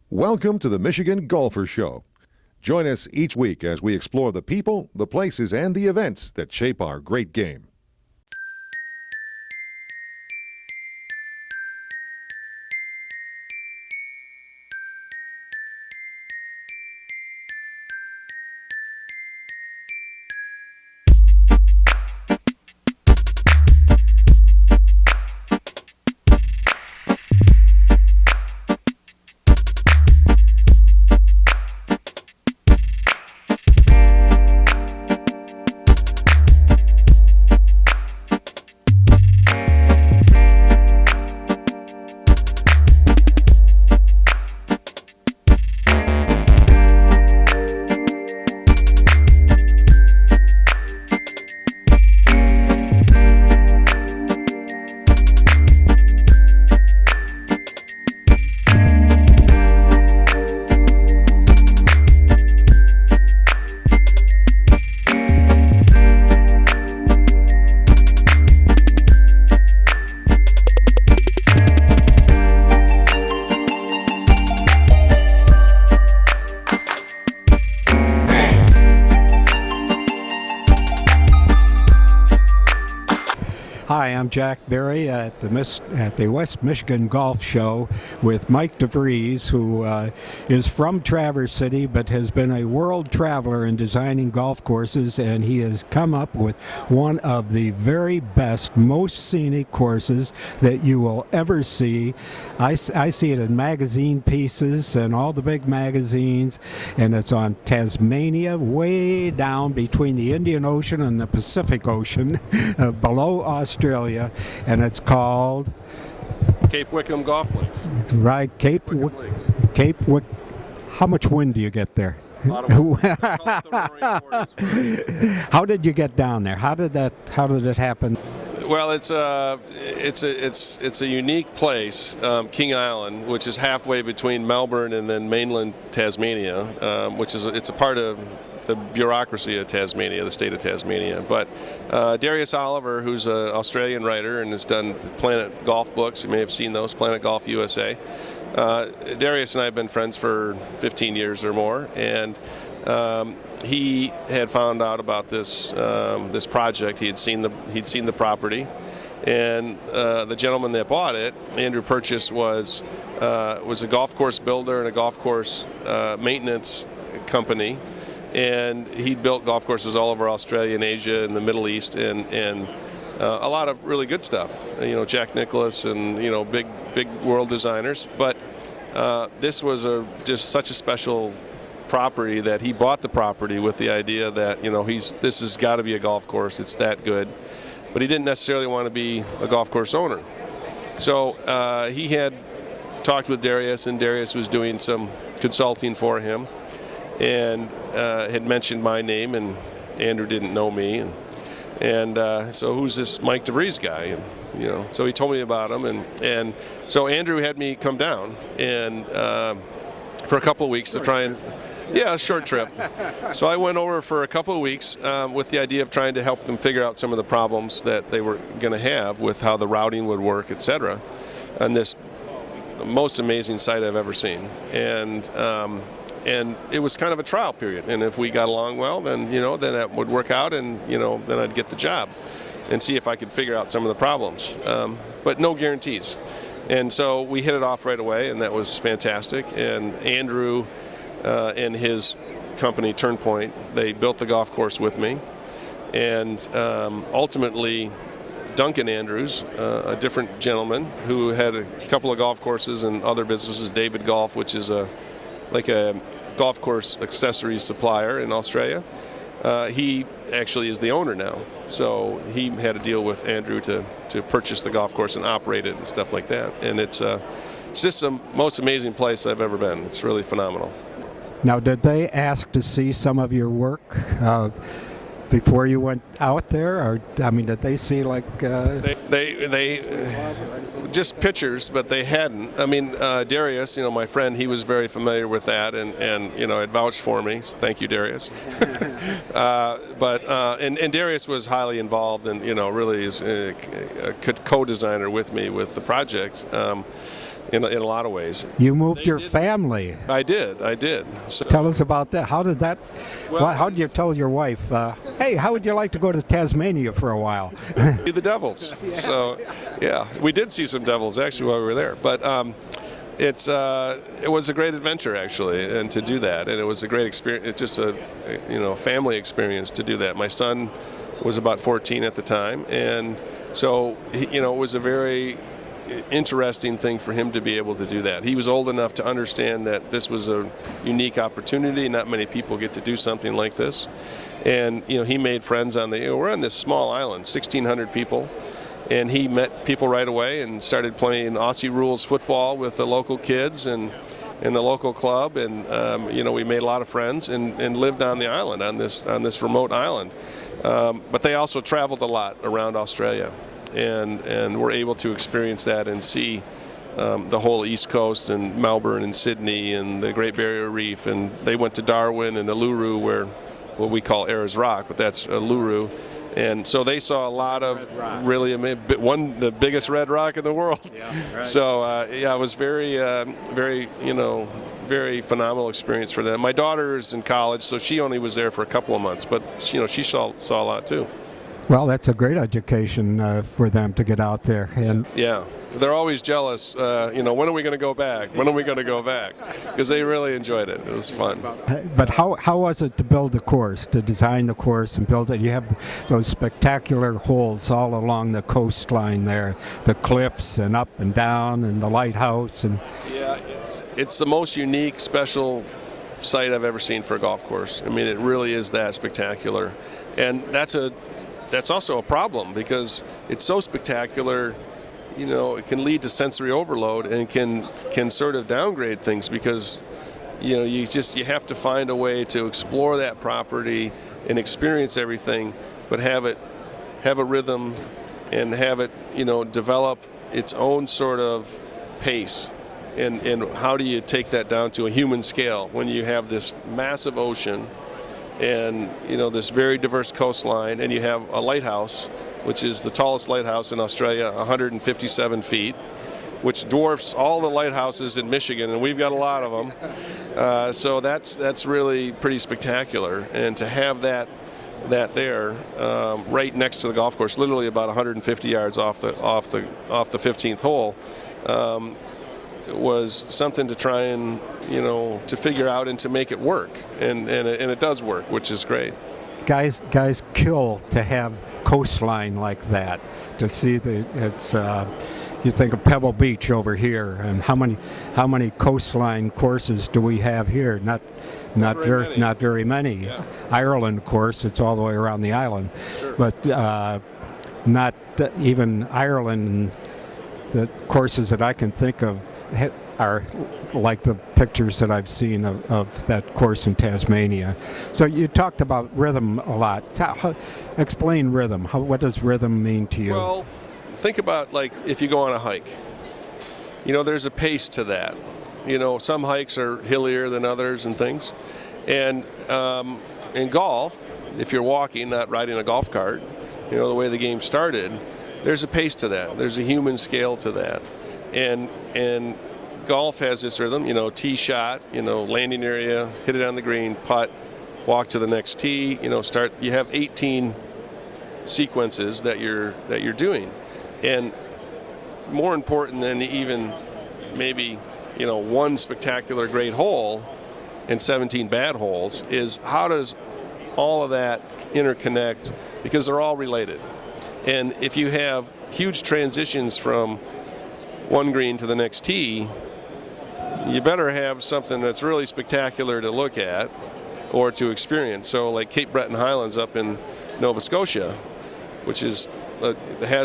Welcome to the Michigan Golfer Show. Join us each week as we explore the people, the places, and the events that shape our great game. Hi, I'm Jack Berry at the West Michigan Golf Show with Mike DeVries, who is from Traverse City but has been a world traveler in designing golf courses, and he has come up with one of the very best, most scenic courses that you will ever see. I see it in magazine pieces and all the big magazines, and it's on Tasmania, way down between the Indian Ocean and the Pacific Ocean, below Australia, and it's called Cape Wickham Golf Links. Right, Cape Wickham. How much wind do you get there? A lot of wind. How did you get down there? How did it happen? Well, it's a unique place, King Island, which is halfway between Melbourne and then mainland Tasmania, it's a part of the bureaucracy of Tasmania, the state of Tasmania. But Darius Oliver, who's an Australian writer and has done Planet Golf books, you may have seen those, Planet Golf USA. Darius and I have been friends for 15 years or more, and he had found out about this project. He'd seen the property, and the gentleman that bought it, Andrew Purchase, was a golf course builder and a golf course maintenance company. And he'd built golf courses all over Australia and Asia and the Middle East, and a lot of really good stuff. Jack Nicklaus and big world designers. But this was just such a special property that he bought the property with the idea that this has got to be a golf course. It's that good. But he didn't necessarily want to be a golf course owner. So he had talked with Darius, and Darius was doing some consulting for him, and had mentioned my name, and Andrew didn't know me, and so who's this Mike DeVries guy? And so he told me about him, and so Andrew had me come down and for a couple of weeks to try and a short trip. So I went over for a couple of weeks with the idea of trying to help them figure out some of the problems that they were going to have with how the routing would work, etc. on this most amazing site I've ever seen. And it was kind of a trial period, and if we got along well, then then that would work out, and then I'd get the job and see if I could figure out some of the problems, but no guarantees. And so we hit it off right away, and that was fantastic. And Andrew and his company Turnpoint, they built the golf course with me, and ultimately Duncan Andrews, a different gentleman who had a couple of golf courses and other businesses, David Golf, which is a golf course accessories supplier in Australia. He actually is the owner now. So he had a deal with Andrew to purchase the golf course and operate it and stuff like that. And it's just the most amazing place I've ever been. It's really phenomenal. Now, did they ask to see some of your work before you went out there, or did they see they just pictures, but they hadn't. Darius, my friend, he was very familiar with that, and had vouched for me. So thank you, Darius. And Darius was highly involved, and really is a co-designer with me with the project. in a lot of ways. You moved your family. I did. So, Tell us about that. How did that? Well, how did you tell your wife? Hey, how would you like to go to Tasmania for a while? see the devils. So, yeah, we did see some devils actually while we were there. But it was a great adventure actually, and to do that, and it was a great experience. It's just a family experience to do that. My son was about 14 at the time, and so it was a very interesting thing for him to be able to do that. He was old enough to understand that this was a unique opportunity. Not many people get to do something like this, and he made friends on we're on this small island, 1,600 people, and he met people right away and started playing Aussie rules football with the local kids and in the local club, and we made a lot of friends and lived on the island, on this remote island. But they also traveled a lot around Australia, and were able to experience that and see the whole East Coast and Melbourne and Sydney and the Great Barrier Reef, and they went to Darwin and Uluru, where what we call Ayers Rock, but that's Uluru. And so they saw a lot of really the biggest red rock in the world. Yeah, right. So it was very phenomenal experience for them. My daughter's in college, so she only was there for a couple of months, but she saw a lot too. Well, that's a great education for them to get out there. And yeah, they're always jealous. When are we going to go back? When are we going to go back? Because they really enjoyed it. It was fun. But how was it to build the course, to design the course and build it? You have those spectacular holes all along the coastline there, the cliffs and up and down and the lighthouse. And yeah, it's the most unique, special site I've ever seen for a golf course. I mean, it really is that spectacular, and that's also a problem because it's so spectacular. It can lead to sensory overload and can sort of downgrade things because you have to find a way to explore that property and experience everything, but have a rhythm and have it develop its own sort of pace. And how do you take that down to a human scale when you have this massive ocean and this very diverse coastline, and you have a lighthouse, which is the tallest lighthouse in Australia, 157 feet, which dwarfs all the lighthouses in Michigan, and we've got a lot of them. So that's really pretty spectacular, and to have that there right next to the golf course, literally about 150 yards off the 15th hole, was something to try and to figure out and to make it work, and it does work, which is great. Guys kill to have coastline like that. To see you think of Pebble Beach over here, and how many coastline courses do we have here? Not very many. Yeah. Ireland, of course, it's all the way around the island, sure. But not even Ireland. The courses that I can think of are like the pictures that I've seen of that course in Tasmania. So you talked about rhythm a lot. Explain rhythm. What does rhythm mean to you? Well, think about like if you go on a hike. There's a pace to that. Some hikes are hillier than others and things. And in golf, if you're walking, not riding a golf cart, the way the game started, there's a pace to that. There's a human scale to that. And golf has this rhythm, tee shot, landing area, hit it on the green, putt, walk to the next tee, start. You have 18 sequences that you're doing. And more important than even maybe, one spectacular great hole and 17 bad holes is how does all of that interconnect, because they're all related. And if you have huge transitions from one green to the next tee, you better have something that's really spectacular to look at or to experience. So like Cape Breton Highlands up in Nova Scotia, which has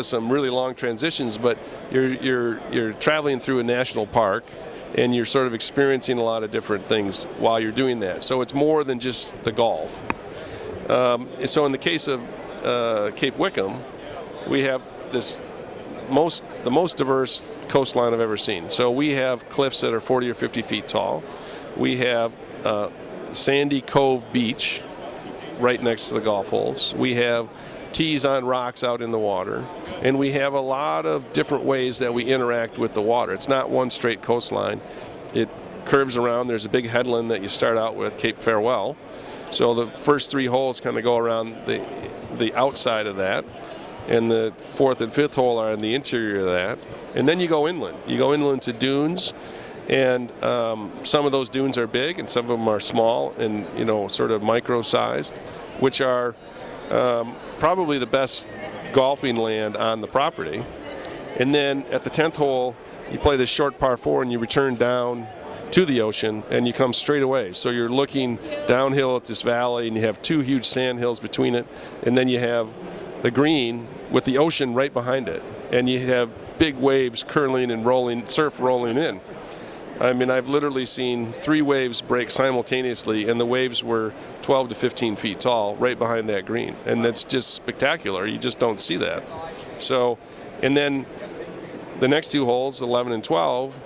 some really long transitions, but you're traveling through a national park and you're sort of experiencing a lot of different things while you're doing that. So it's more than just the golf. So in the case of Cape Wickham, we have the most diverse coastline I've ever seen. So we have cliffs that are 40 or 50 feet tall. We have Sandy Cove Beach right next to the golf holes. We have tees on rocks out in the water, and we have a lot of different ways that we interact with the water. It's not one straight coastline. It curves around. There's a big headland that you start out with, Cape Farewell. So the first 3 holes kind of go around the outside of that, and the 4th and 5th hole are in the interior of that. And then you go inland. You go inland to dunes, and some of those dunes are big, and some of them are small and, you know, sort of micro-sized, which are probably the best golfing land on the property. And then at the 10th hole, you play this short par 4 and you return down to the ocean and you come straight away. So you're looking downhill at this valley and you have 2 huge sand hills between it, and then you have the green with the ocean right behind it, and you have big waves curling and rolling, surf rolling in. I mean, I've literally seen 3 waves break simultaneously, and the waves were 12 to 15 feet tall right behind that green. And that's just spectacular. You just don't see that. So, and then the next 2 holes, 11 and 12,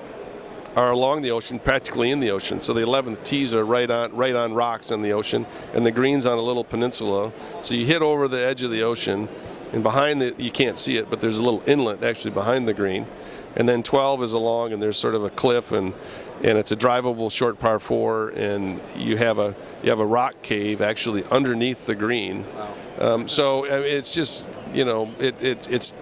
are along the ocean, practically in the ocean. So the 11th tees are right on rocks in the ocean, and the green's on a little peninsula. So you hit over the edge of the ocean, and behind it, you can't see it, but there's a little inlet actually behind the green. And then 12 is along, and there's sort of a cliff, and it's a drivable short par 4, and you have a rock cave actually underneath the green. Wow. So I mean, it's just, you know, it's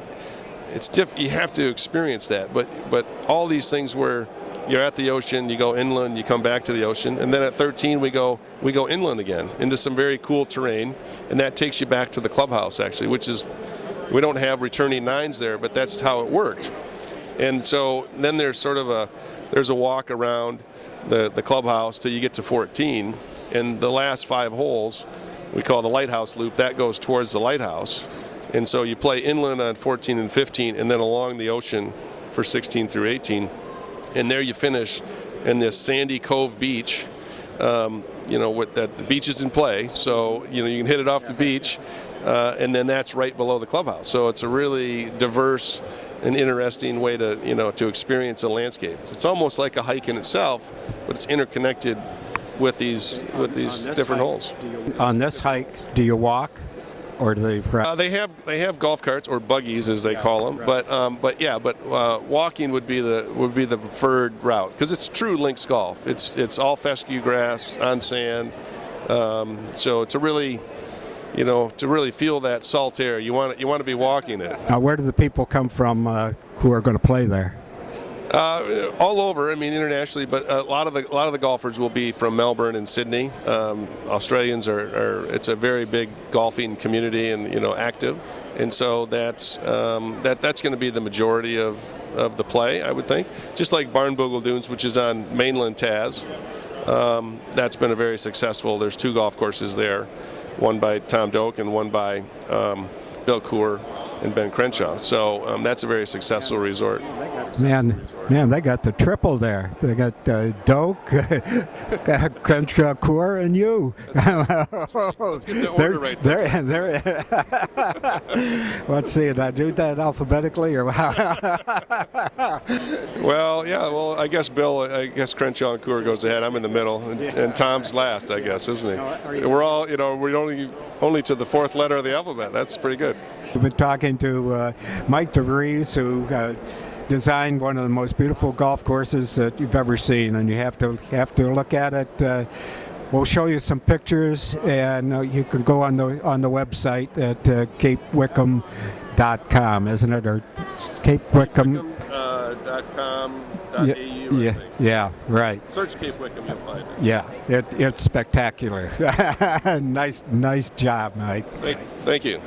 you have to experience that. But all these things where you're at the ocean, you go inland, you come back to the ocean, and then at 13 we go inland again into some very cool terrain, and that takes you back to the clubhouse actually, which is, we don't have returning 9s there, but that's how it worked. And so then there's sort of a walk around the clubhouse till you get to 14, and the last 5 holes we call the lighthouse loop, that goes towards the lighthouse. And so you play inland on 14 and 15, and then along the ocean for 16 through 18. And there you finish in this sandy cove beach, you know, with that the beach is in play, so you know you can hit it off the beach, and then that's right below the clubhouse. So it's a really diverse and interesting way to, you know, to experience a landscape. It's almost like a hike in itself, but it's interconnected with these different holes. On this hike, do you walk? Or do they have golf carts, or buggies as they call them, right. but walking would be the preferred route, because it's true links golf. It's all fescue grass on sand, so to really, you know, to really feel that salt air, you want to be walking it. Now, where do the people come from who are going to play there? All over, I mean, internationally, but a lot of the golfers will be from Melbourne and Sydney. Australians it's a very big golfing community, and, you know, active, and so that's going to be the majority of the play, I would think. Just like Barnbougle Dunes, which is on mainland Tas, that's been a very successful. There's 2 golf courses there, one by Tom Doak and one by Bill Coore and Ben Crenshaw. So that's a very successful resort. Man, they got the triple there. They got Doak, Crenshaw, Coore, and you. Let's get the order right there. Let's see, did I do that alphabetically or how? Well, yeah. Well, I guess Crenshaw and Coore goes ahead. I'm in the middle, and Tom's last, I guess, isn't he? We're all, you know, we're only to the 4th letter of the alphabet. That's pretty good. We've been talking to Mike DeVries, who designed one of the most beautiful golf courses that you've ever seen, and you have to look at it. We'll show you some pictures, and you can go on the website at CapeWickham.com, isn't it, or Cape Wickham? .com.au. Yeah, right. Search Cape Wickham, you'll find it. Yeah, it's spectacular. Nice job, Mike. Thank you.